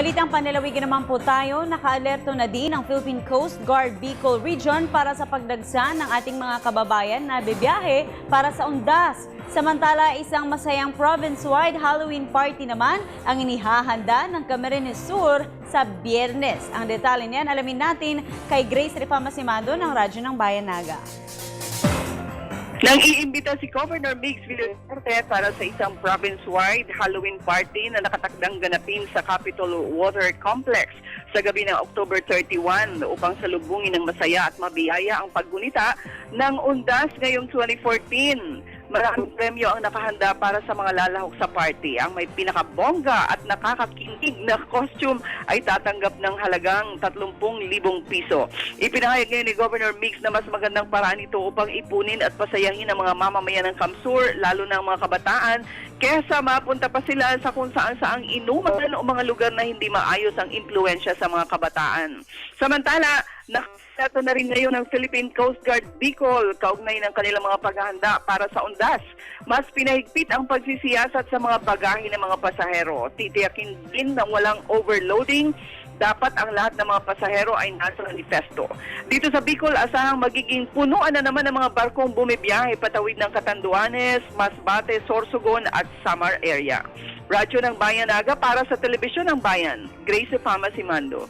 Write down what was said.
Balitang panlalawigan naman po tayo, naka-alerto na din ang Philippine Coast Guard Bicol Region para sa pagdagsa ng ating mga kababayan na bibiyahe para sa undas. Samantala, isang masayang province-wide Halloween party naman ang inihahanda ng Camarines Sur sa Biyernes. Ang detalye niyan alamin natin kay Grace Rifamasimado ng Radyo ng Bayan Naga. Nang iimbita si Governor Mix Villararte para sa isang province-wide Halloween party na nakatakdang ganapin sa Capitol Water Complex sa gabi ng October 31 upang salubungin ng masaya at mabiyaya ang paggunita ng undas ngayong 2014. Maraming premyo ang nakahanda para sa mga lalahok sa party. Ang may pinakabongga at nakakakinig na costume ay tatanggap ng halagang 30,000 piso. Ipinahayag ngayon ni Governor Mix na mas magandang paraan ito upang ipunin at pasayahin ang mga mamamayan ng Kamsur, lalo na ang mga kabataan, kesa mapunta pa sila sa kung saan-saang inuman o mga lugar na hindi maayos ang impluensya sa mga kabataan. Samantala, nakasata na rin ngayon ng Philippine Coast Guard Bicol kaugnay ng kanilang mga paghahanda para sa undas. Mas pinahigpit ang pagsisiyasat sa mga bagahe ng mga pasahero. Titiyakin din na walang overloading. Dapat ang lahat ng mga pasahero ay nasa manifesto. Dito sa Bicol, asahang magiging punuan na naman ng mga barkong bumibiyahe patawid ng Catanduanes, Masbate, Sorsogon at Samar area. Radyo ng Bayan Naga para sa Telebisyon ng Bayan. Grace Rifamasimado.